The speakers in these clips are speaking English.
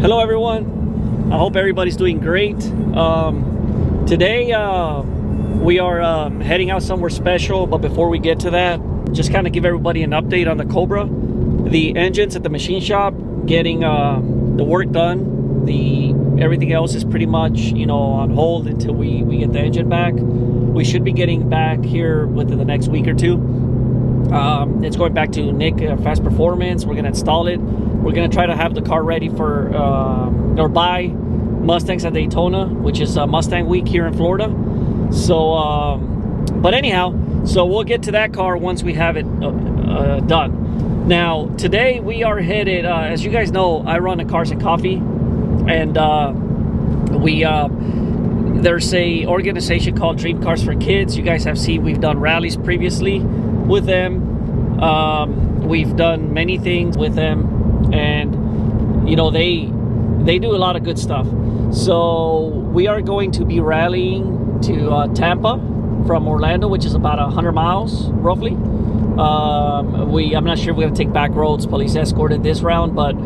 Hello everyone, I hope everybody's doing great. Today we are heading out somewhere special, but before we get to that, just kind of give everybody an update on the Cobra. The engine's at the machine shop getting the work done. Everything else is pretty much on hold until we get the engine back. We should be getting back here within the next week or two. It's going back to Nick Fast Performance. We're gonna install it. We're gonna try to have the car ready for or buy Mustangs at Daytona, which is Mustang Week here in Florida. So but anyhow, so we'll get to that car once we have it done. Now today we are headed, as you guys know, I run a Cars and Coffee, and there's a organization called Dream Cars for Kids. You guys have seen we've done rallies previously with them. We've done many things with them, and they do a lot of good stuff. So we are going to be rallying to Tampa from Orlando, which is about 100 miles roughly. I'm not sure if we're going to take back roads, police escorted this round, but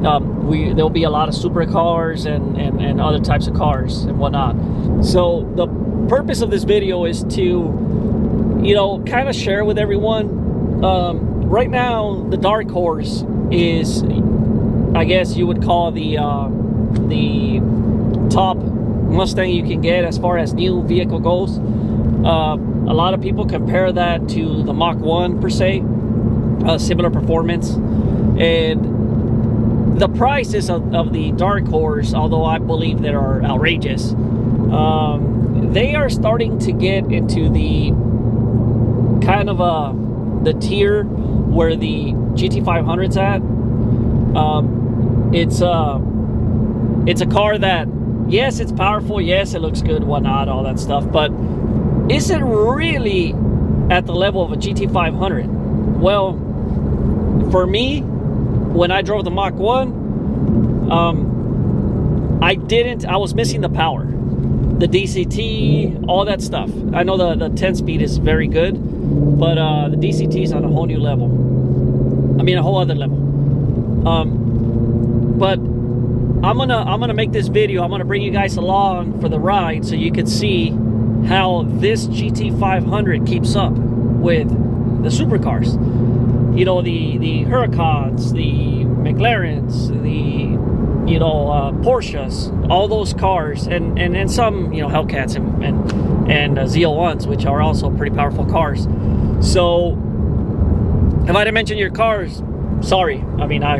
there'll be a lot of supercars and other types of cars and whatnot. So the purpose of this video is to kind of share with everyone. Right now the dark horse is, I guess you would call the top Mustang you can get as far as new vehicle goes. A lot of people compare that to the Mach 1 per se, similar performance, and the prices of the dark horse, although I believe they are outrageous, they are starting to get into the kind of the tier where the GT500's at. It's a car that, yes, it's powerful, yes, it looks good, whatnot, all that stuff, but is it really at the level of a GT500? Well, for me, when I drove the Mach 1, I was missing the power, the DCT, all that stuff. I know the 10-speed is very good, but the DCT is on a whole new level. I mean, a whole other level. But I'm gonna make this video. I'm gonna bring you guys along for the ride so you can see how this GT500 keeps up with the supercars. The Huracans, the McLarens, the Porsches, all those cars, and some Hellcats and ZL1s, which are also pretty powerful cars. So if I didn't mention your cars, sorry. I mean, I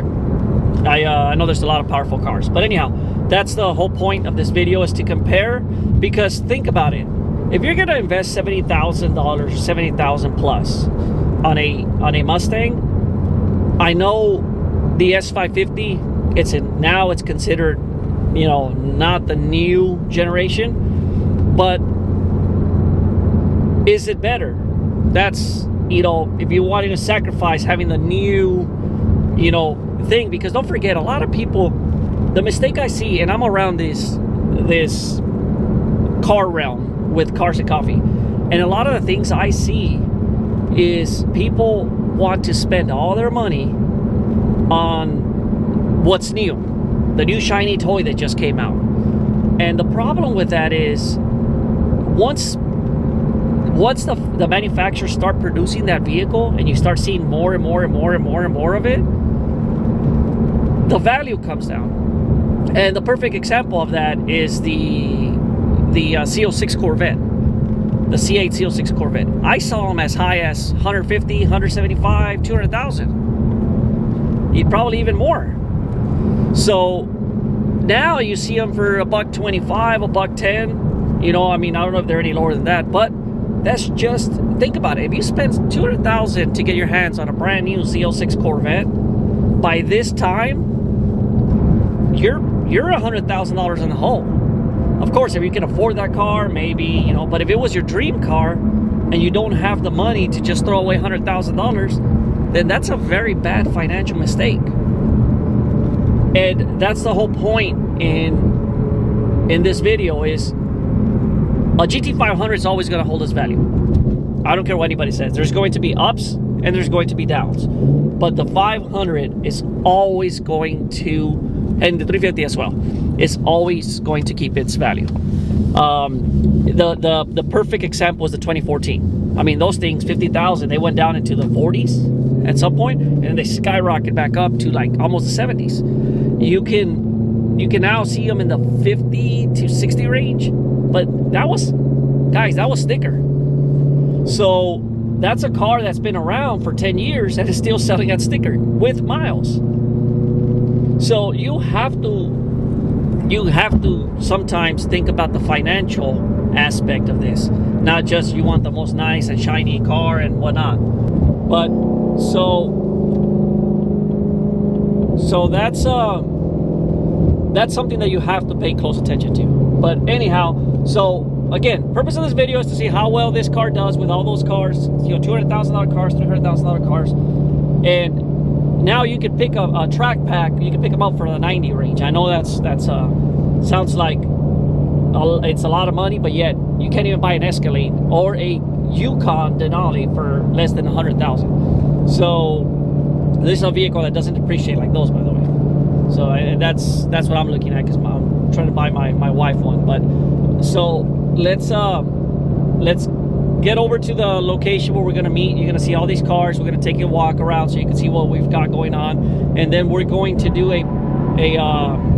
know there's a lot of powerful cars, but anyhow, that's the whole point of this video, is to compare. Because think about it, if you're gonna invest $70,000 or $70,000 plus on a Mustang, I know the S550, it's considered not the new generation, but is it better? That's if you wanted to sacrifice having the new thing, because don't forget, a lot of people, the mistake I see, and I'm around this car realm with Cars and Coffee, and a lot of the things I see is people want to spend all their money on what's new, the new shiny toy that just came out. And the problem with that is once the manufacturers start producing that vehicle and you start seeing more and more and more and more and more of it, the value comes down. And the perfect example of that is the CO6 Corvette, the C8 CO6 Corvette. I saw them as high as 150, 175, 200,000. Probably even more. So now you see them for $125, $110. I mean, I don't know if they're any lower than that, but that's just, think about it. If you spend $200,000 to get your hands on a brand new Z06 Corvette, by this time, you're $100,000 in the hole. Of course, if you can afford that car, maybe, but if it was your dream car and you don't have the money to just throw away $100,000, then that's a very bad financial mistake. And that's the whole point in this video, is a GT500 is always going to hold its value. I don't care what anybody says. There's going to be ups and there's going to be downs. But the 500 is always going to, and the 350 as well, is always going to keep its value. The perfect example was the 2014. I mean, those things, 50,000, they went down into the 40s at some point, and then they skyrocketed back up to like almost the 70s. You can now see them in the 50 to 60 range, but that was, guys, that was sticker. So that's a car that's been around for 10 years and is still selling at sticker with miles. So you have to sometimes think about the financial aspect of this, not just you want the most nice and shiny car and whatnot. But so that's something that you have to pay close attention to. But anyhow, so again, purpose of this video is to see how well this car does with all those cars, you know, $200,000 cars, $300,000 cars. And now you can pick a track pack, you can pick them up for the 90 range. I know that's sounds like it's a lot of money, but yet you can't even buy an Escalade or a Yukon Denali for less than 100,000. So this is a vehicle that doesn't depreciate like those, by the way. So that's what I'm looking at, because I'm trying to buy my wife one. But so let's get over to the location where we're gonna meet. You're gonna see all these cars. We're gonna take you a walk around so you can see what we've got going on, and then we're going to do a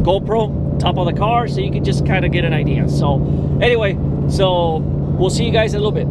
GoPro top of the car so you can just kind of get an idea. So anyway, so we'll see you guys in a little bit.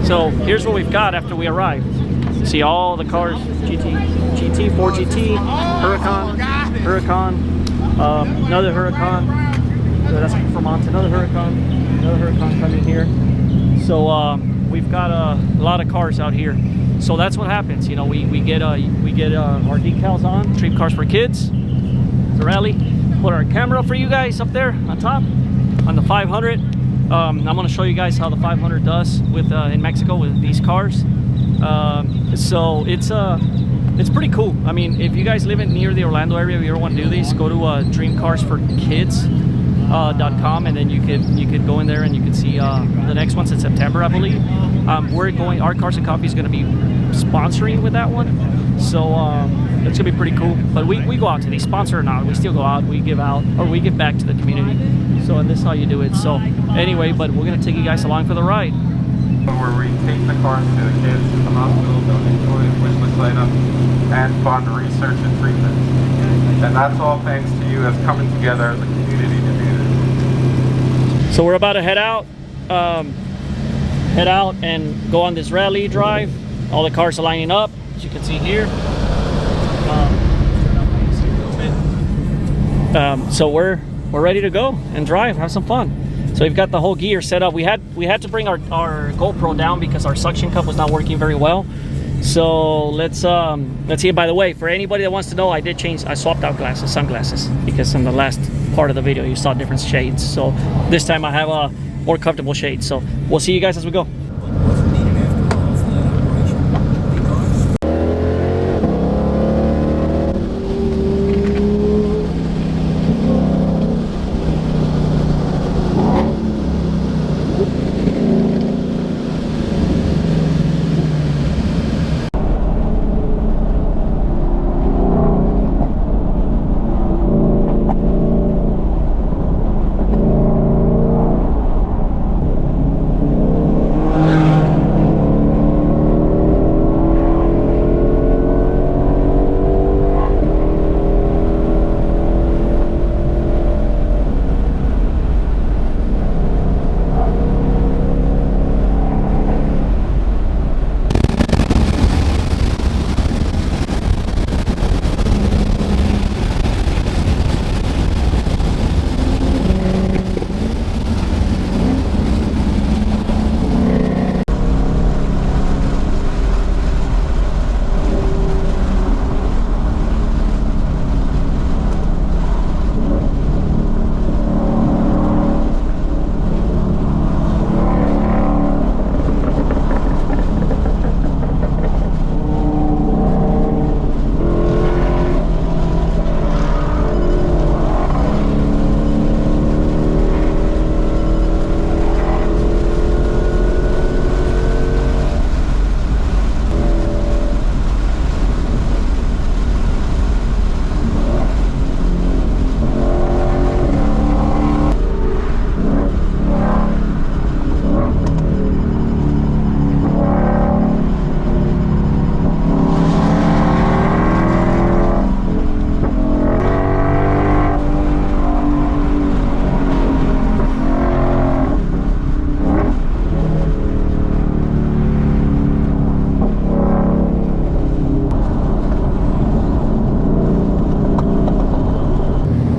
So here's what we've got after we arrived. See all the cars: GT, 4GT, Huracan, another Huracan. So that's from Vermont. Another Huracan coming here. So we've got a lot of cars out here. So that's what happens. You know, we get our decals on, Dream Cars for Kids. It's a rally. Put our camera for you guys up there on top on the 500. I'm going to show you guys how the 500 does with in Mexico with these cars. So it's pretty cool. I mean, if you guys live near the Orlando area, if you ever want to do these, go to dreamcarsforkids.com, and then you could go in there and you can see the next one's in September, I believe. Our Cars and Coffee is going to be sponsoring with that one, so it's gonna be pretty cool. But we go out to these, sponsor or not, we still go out, we give out, or we give back to the community. So, and this is how you do it. So anyway, but we're gonna take you guys along for the ride. Where we take the cars to the kids in the hospital, donate toys, wish list items, and fund research and treatment. And that's all thanks to you as coming together as a community to do this. So we're about to head out and go on this rally drive. All the cars are lining up, as you can see here. So we're ready to go and drive, have some fun. So we've got the whole gear set up. We had to bring our GoPro down because our suction cup was not working very well. So let's see. By the way, for anybody that wants to know, I swapped out sunglasses, because in the last part of the video you saw different shades. So this time I have a more comfortable shade. So we'll see you guys as we go.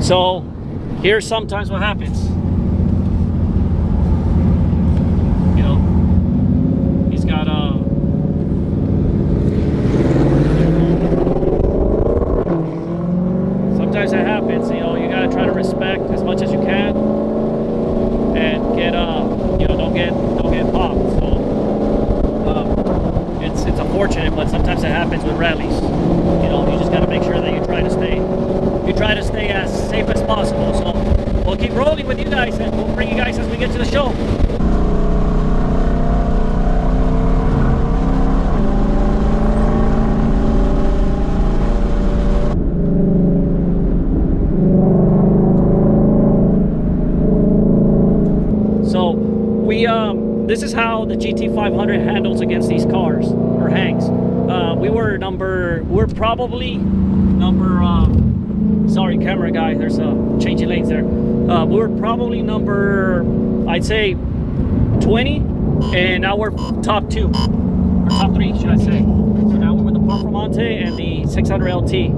So here's sometimes what happens. You know, he's got sometimes that happens. You know, you gotta try to respect as much as you can, and get you know, don't get popped. So it's unfortunate, but sometimes it happens with rallies. You know, you just gotta make sure that you try to stay as safe as possible. So we'll keep rolling with you guys, and we'll bring you guys as we get to the show. So this is how the GT500 handles against these cars, or hangs. We're probably number, sorry camera guy, there's changing lanes there. We were probably number, I'd say 20, and now we're top 2, or top 3 should I say. So now we're with the Performante and the 600 LT.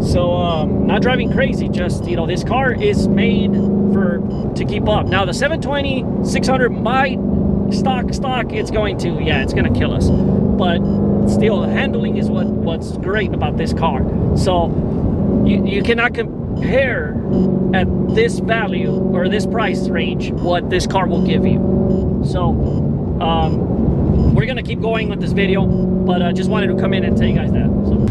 So not driving crazy, just, you know, this car is made to keep up. Now the 720 600 might stock it's going to kill us, but still the handling is what's great about this car. So you cannot compare at this value or this price range what this car will give you. So we're gonna keep going with this video, but I just wanted to come in and tell you guys that. So.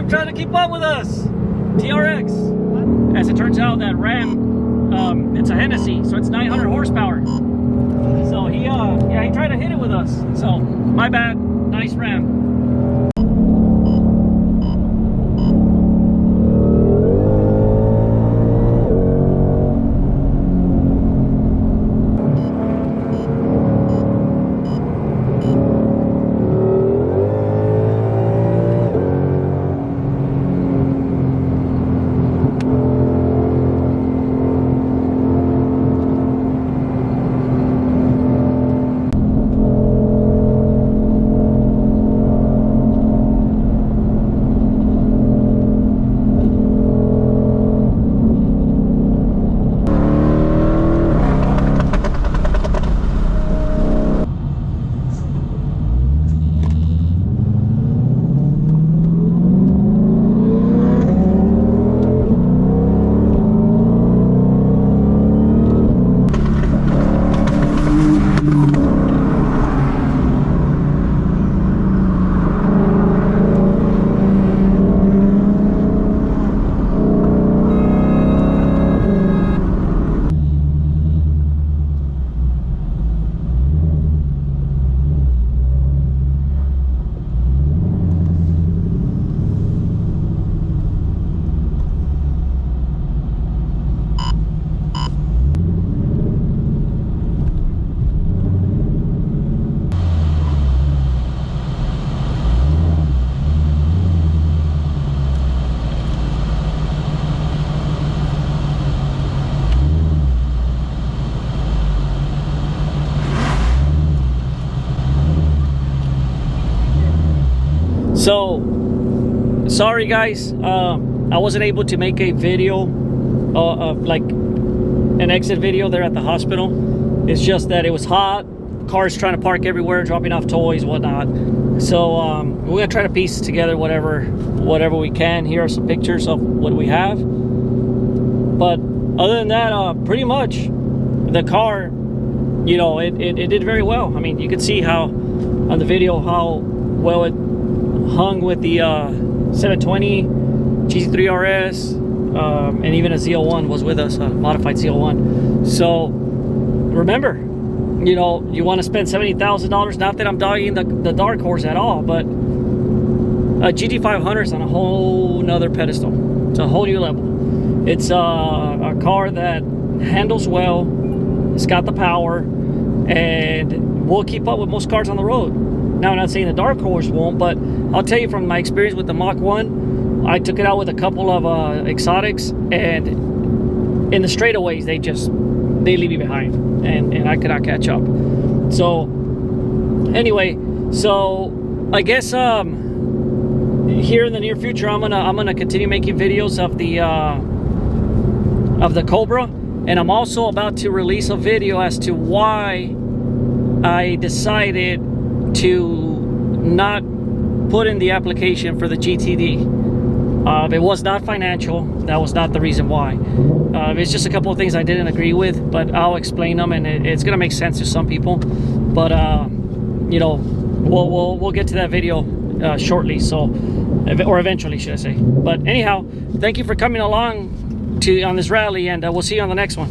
Trying to keep up with us. TRX. As it turns out, that Ram, it's a Hennessy, so it's 900 horsepower. So he tried to hit it with us. So my bad. Nice Ram. So sorry guys, I wasn't able to make a video like an exit video there at the hospital. It's just that it was hot, cars trying to park everywhere, dropping off toys, whatnot. So we're gonna try to piece together whatever we can. Here are some pictures of what we have. But other than that, pretty much the car, you know, it did very well. I mean, you could see how on the video how well it hung with the 720 GT3 RS, and even a Z01 was with us, a modified Z01. So remember, you know, you want to spend $70,000. Not that I'm dogging the dark horse at all, but a GT500 is on a whole nother pedestal. It's a whole new level. It's a car that handles well. It's got the power, and will keep up with most cars on the road. Now, I'm not saying the dark horse won't, but I'll tell you from my experience with the Mach 1, I took it out with a couple of exotics, and in the straightaways, they leave me behind, and I could not catch up. So anyway, so I guess here in the near future, I'm gonna continue making videos of the Cobra, and I'm also about to release a video as to why I decided to not put in the application for the GTD. It was not financial. That was not the reason why. It's just a couple of things I didn't agree with, but I'll explain them, and it's gonna make sense to some people. But you know, we'll get to that video shortly, so, or eventually, should I say. But anyhow, thank you for coming along on this rally, and we'll see you on the next one.